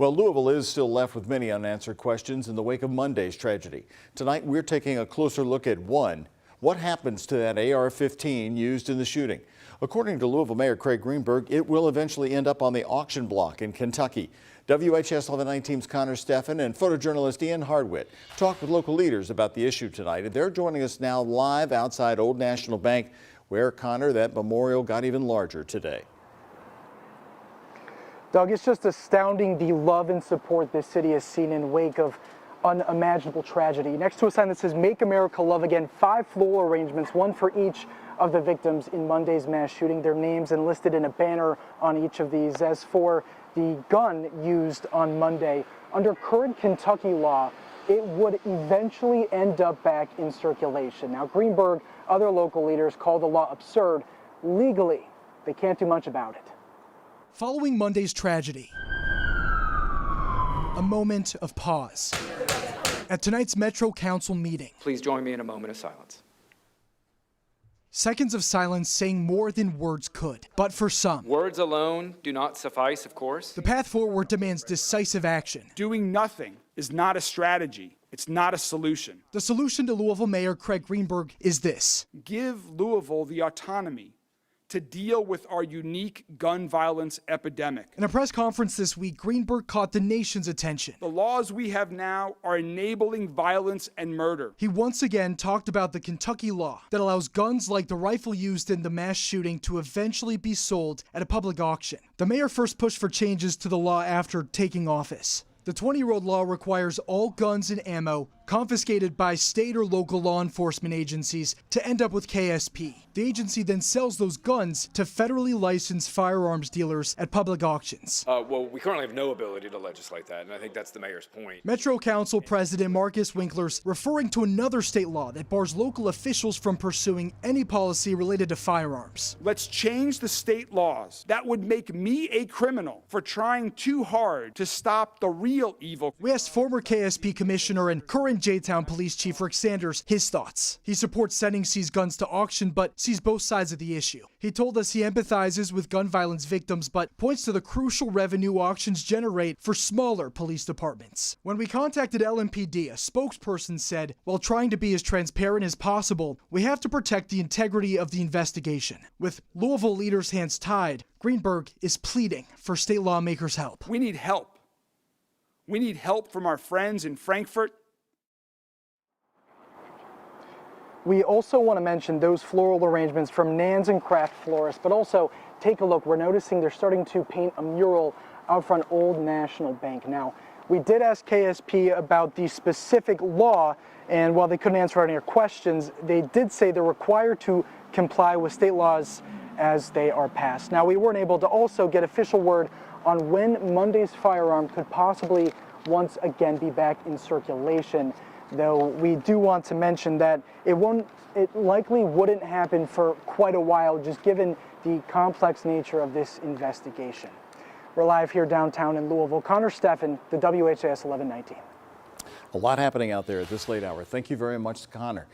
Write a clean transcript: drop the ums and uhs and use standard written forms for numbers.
Well, Louisville is still left with many unanswered questions in the wake of Monday's tragedy. Tonight, we're taking a closer look at one. What happens to that AR-15 used in the shooting? According to Louisville Mayor Craig Greenberg, it will eventually end up on the auction block in Kentucky. WHS 1119's Connor Steffen and photojournalist Ian Hardwitt talked with local leaders about the issue tonight, and they're joining us now live outside Old National Bank, where, Connor, that memorial got even larger today. Doug, it's just astounding the love and support this city has seen in wake of unimaginable tragedy. Next to a sign that says "Make America Love Again," 5 floral arrangements, one for each of the victims in Monday's mass shooting. Their names enlisted in a banner on each of these. As for the gun used on Monday, under current Kentucky law, it would eventually end up back in circulation. Now, Greenberg, other local leaders call the law absurd. Legally, they can't do much about it. Following Monday's tragedy, a moment of pause at tonight's Metro Council meeting. Please join me in a moment of silence. Seconds of silence saying more than words could, but for some, words alone do not suffice, of course. The path forward demands decisive action. Doing nothing is not a strategy. It's not a solution. The solution to Louisville Mayor Craig Greenberg is this: give Louisville the autonomy to deal with our unique gun violence epidemic. In a press conference this week, Greenberg caught the nation's attention. The laws we have now are enabling violence and murder. He once again talked about the Kentucky law that allows guns like the rifle used in the mass shooting to eventually be sold at a public auction. The mayor first pushed for changes to the law after taking office. The 20-year-old law requires all guns and ammo confiscated by state or local law enforcement agencies to end up with KSP. The agency then sells those guns to federally licensed firearms dealers at public auctions. Well, we currently have no ability to legislate that, and I think that's the mayor's point. Metro Council President Marcus Winkler's referring to another state law that bars local officials from pursuing any policy related to firearms. Let's change the state laws. That would make me a criminal for trying too hard to stop the real evil. We asked former KSP Commissioner and current J-Town Police Chief Rick Sanders his thoughts. He supports sending seized guns to auction, but sees both sides of the issue. He told us he empathizes with gun violence victims, but points to the crucial revenue auctions generate for smaller police departments. When we contacted LMPD, a spokesperson said, while trying to be as transparent as possible, we have to protect the integrity of the investigation. With Louisville leaders' hands tied, Greenberg is pleading for state lawmakers' help. We need help. We need help from our friends in Frankfurt. We also want to mention those floral arrangements from Nan's and Craft Florists, but also take a look. We're noticing they're starting to paint a mural out front Old National Bank. Now, we did ask KSP about the specific law, and while they couldn't answer any of our questions, they did say they're required to comply with state laws as they are passed. Now, we weren't able to also get official word on when Monday's firearm could possibly once again be back in circulation, though we do want to mention that it likely wouldn't happen for quite a while, just given the complex nature of this investigation. We're live here downtown in Louisville. Connor Steffen, the WHS 1119. A lot happening out there at this late hour. Thank you very much, Connor.